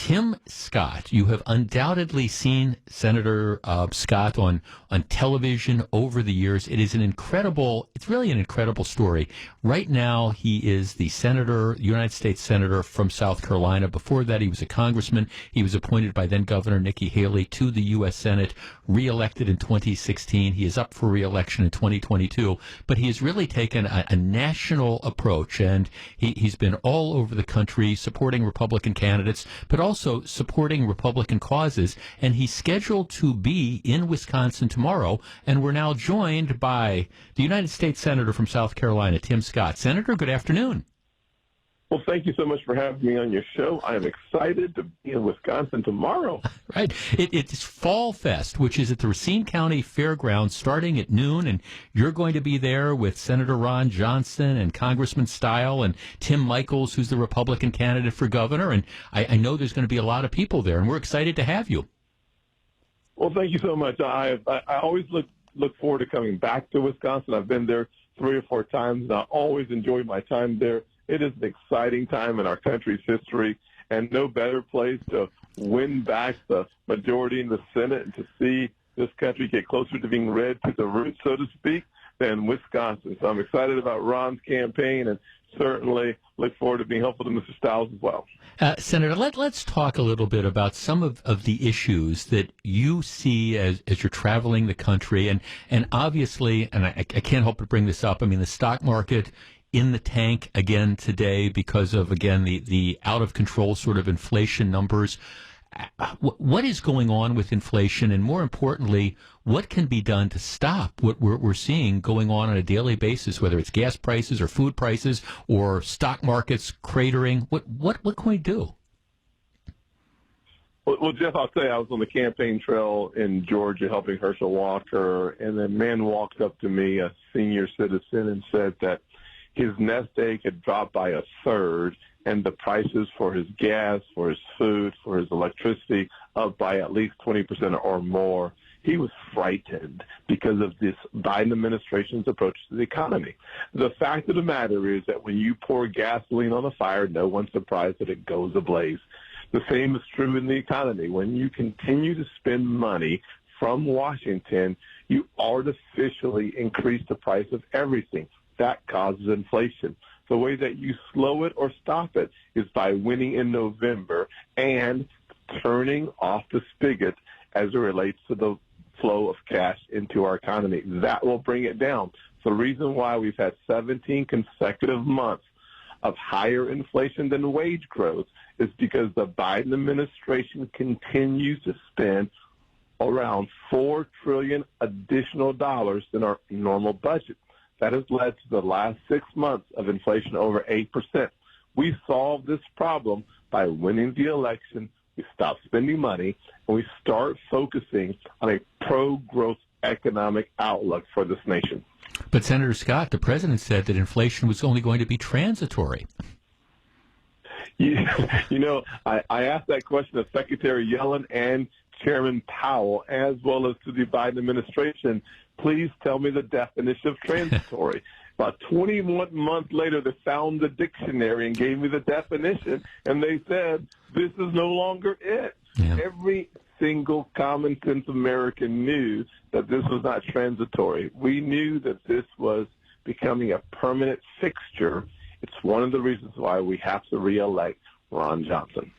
Tim Scott, you have undoubtedly seen Senator Scott on television over the years. It's really an incredible story. Right now, he is the United States Senator from South Carolina. Before that, he was a congressman. He was appointed by then Governor Nikki Haley to the U.S. Senate, reelected in 2016. He is up for reelection in 2022. But he has really taken a national approach, and he's been all over the country supporting Republican candidates, but also supporting Republican causes. And he's scheduled to be in Wisconsin tomorrow. And we're now joined by the United States Senator from South Carolina, Tim Scott. Senator, good afternoon. Well, thank you so much for having me on your show. I am excited to be in Wisconsin tomorrow. Right. It's Fall Fest, which is at the Racine County Fairgrounds starting at noon, and you're going to be there with Senator Ron Johnson and Congressman Stile and Tim Michels, who's the Republican candidate for governor, and I know there's going to be a lot of people there, and we're excited to have you. Well, thank you so much. I always look forward to coming back to Wisconsin. I've been there 3 or 4 times, and I always enjoy my time there. It is an exciting time in our country's history, and no better place to win back the majority in the Senate and to see this country get closer to being red to the roots, so to speak, than Wisconsin. So I'm excited about Ron's campaign and certainly look forward to being helpful to Mr. Stiles as well. Senator, let's talk a little bit about some of the issues that you see as you're traveling the country. And obviously, and I can't help but bring this up, I mean, the stock market in the tank again today because of, again, the out-of-control sort of inflation numbers. What is going on with inflation, and more importantly, what can be done to stop what we're seeing going on a daily basis, whether it's gas prices or food prices or stock markets cratering? What can we do? Well, Jeff, I'll tell you, I was on the campaign trail in Georgia helping Herschel Walker, and a man walked up to me, a senior citizen, and said that his nest egg had dropped by a third, and the prices for his gas, for his food, for his electricity up by at least 20% or more. He was frightened because of this Biden administration's approach to the economy. The fact of the matter is that when you pour gasoline on a fire, no one's surprised that it goes ablaze. The same is true in the economy. When you continue to spend money from Washington, you artificially increase the price of everything. That causes inflation. The way that you slow it or stop it is by winning in November and turning off the spigot as it relates to the flow of cash into our economy. That will bring it down. The reason why we've had 17 consecutive months of higher inflation than wage growth is because the Biden administration continues to spend around $4 trillion additional dollars than our normal budget. That has led to the last 6 months of inflation over 8%. We solved this problem by winning the election. We stop spending money, and we start focusing on a pro-growth economic outlook for this nation. But Senator Scott, the president said that inflation was only going to be transitory. I asked that question of Secretary Yellen and Chairman Powell, as well as to the Biden administration. Please tell me the definition of transitory. About 21 months later, they found the dictionary and gave me the definition, and they said, this is no longer it. Yeah. Every single common sense American knew that this was not transitory. We knew that this was becoming a permanent fixture. It's one of the reasons why we have to reelect Ron Johnson.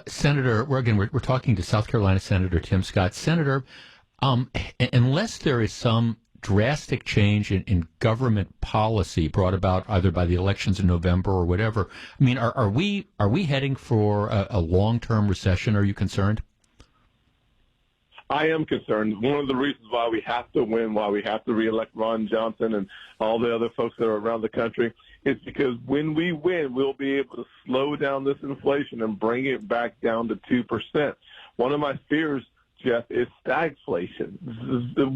Senator, we're talking to South Carolina Senator Tim Scott. Senator, unless there is some drastic change in government policy brought about either by the elections in November or whatever, I mean, are we heading for a long-term recession? Are you concerned? I am concerned. One of the reasons why we have to win, why we have to reelect Ron Johnson and all the other folks that are around the country, is because when we win, we'll be able to slow down this inflation and bring it back down to 2%. One of my fears, Jeff, is stagflation.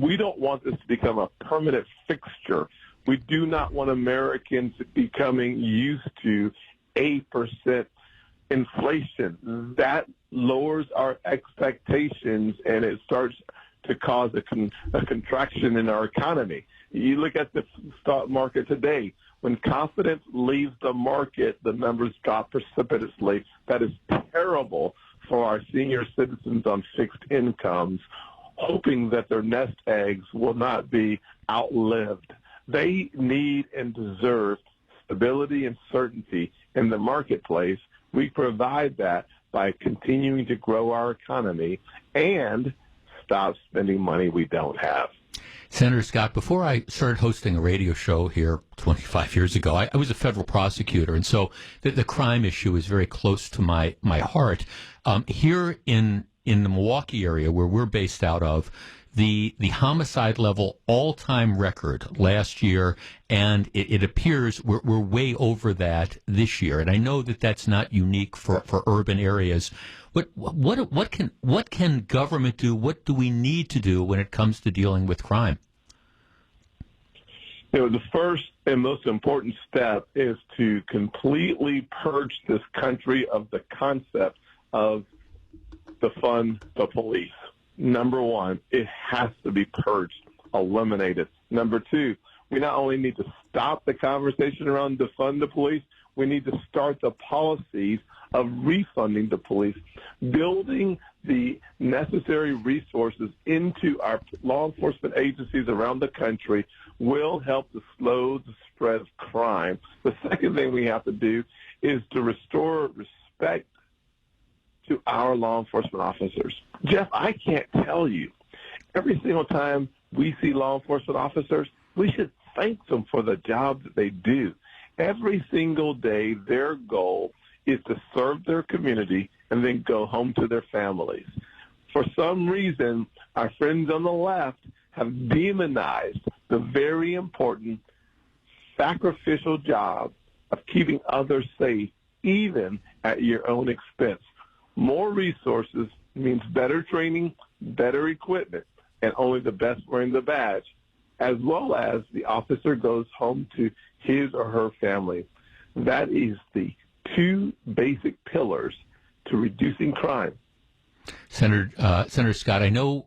We don't want this to become a permanent fixture. We do not want Americans becoming used to 8% inflation. That lowers our expectations, and it starts to cause a contraction in our economy. You look at the stock market today. When confidence leaves the market, the numbers drop precipitously. That is terrible for our senior citizens on fixed incomes, hoping that their nest eggs will not be outlived. They need and deserve stability and certainty in the marketplace. We provide that by continuing to grow our economy and stop spending money we don't have. Senator Scott, before I started hosting a radio show here 25 years ago, I was a federal prosecutor, and so the crime issue is very close to my heart. Here in the Milwaukee area, where we're based out of, the homicide level all-time record last year, and it appears we're way over that this year. And I know that that's not unique for urban areas. But what can government do? What do we need to do when it comes to dealing with crime? The first and most important step is to completely purge this country of the concept of defund the police. Number one, it has to be purged, eliminated. Number two, we not only need to stop the conversation around defund the police, we need to start the policies of refunding the police, building the necessary resources into our law enforcement agencies around the country will help to slow the spread of crime. The second thing we have to do is to restore respect to our law enforcement officers. Jeff, I can't tell you, every single time we see law enforcement officers, we should thank them for the job that they do. Every single day, their goal is to serve their community and then go home to their families. For some reason, our friends on the left have demonized the very important sacrificial job of keeping others safe, even at your own expense. More resources means better training, better equipment, and only the best wearing the badge, as well as the officer goes home to his or her family. That is the two basic pillars to reducing crime. Senator Scott, I know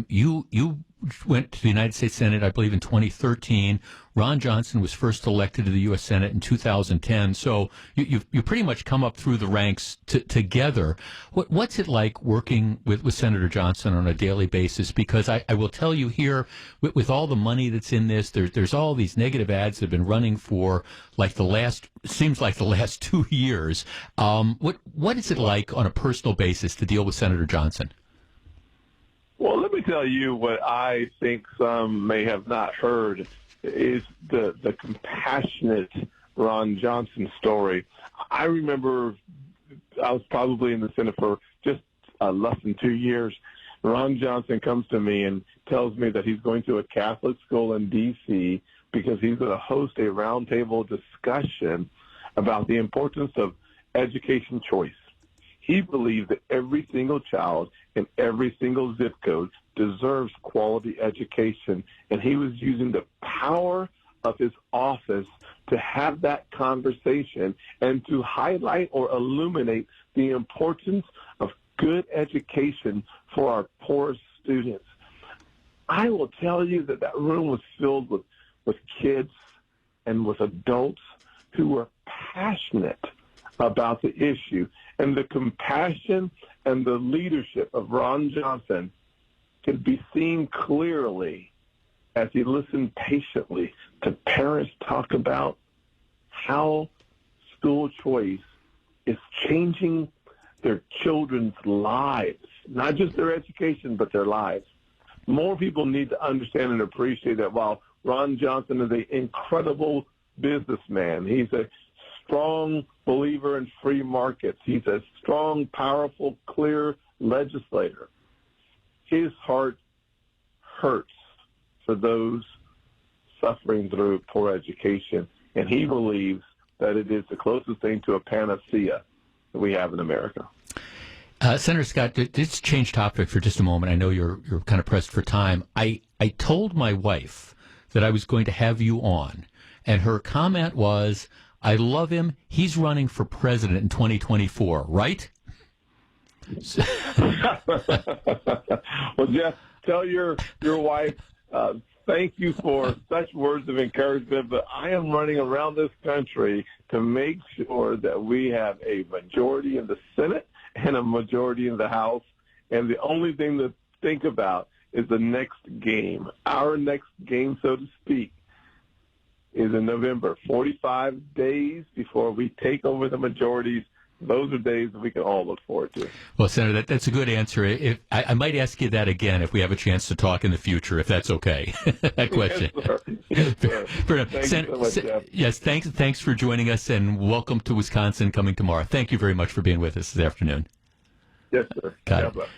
you went to the United States Senate, I believe, in 2013. Ron Johnson was first elected to the U.S. Senate in 2010. So you pretty much come up through the ranks together. What's it like working with Senator Johnson on a daily basis? Because I will tell you here, with all the money that's in this, there's all these negative ads that have been running for seems like the last 2 years. What is it like on a personal basis to deal with Senator Johnson? Well, let me tell you what I think some may have not heard is the compassionate Ron Johnson story. I remember I was probably in the Senate for just less than 2 years. Ron Johnson comes to me and tells me that he's going to a Catholic school in D.C. because he's going to host a roundtable discussion about the importance of education choice. He believed that every single child in every single zip code deserves quality education, and he was using the power of his office to have that conversation and to highlight or illuminate the importance of good education for our poorest students. I will tell you that room was filled with kids and with adults who were passionate about the issue. And the compassion and the leadership of Ron Johnson could be seen clearly as he listened patiently to parents talk about how school choice is changing their children's lives, not just their education, but their lives. More people need to understand and appreciate that while Ron Johnson is an incredible businessman, he's a strong believer in free markets. He's a strong, powerful, clear legislator. His heart hurts for those suffering through poor education, and he believes that it is the closest thing to a panacea that we have in America. Senator Scott, let's change topic for just a moment. I know you're kind of pressed for time. I told my wife that I was going to have you on, and her comment was, I love him. He's running for president in 2024, right? Well, Jeff, tell your wife thank you for such words of encouragement, but I am running around this country to make sure that we have a majority in the Senate and a majority in the House. And the only thing to think about is the next game. Our next game, so to speak, is in November. 45 days before we take over the majorities. Those are days that we can all look forward to. Well, Senator, that's a good answer. I might ask you that again if we have a chance to talk in the future, if that's okay. That question. Yes, sir. Yes, sir. Thank you so much, Jeff. Yes, thanks for joining us, and welcome to Wisconsin coming tomorrow. Thank you very much for being with us this afternoon. Yes, sir. Got it. God bless.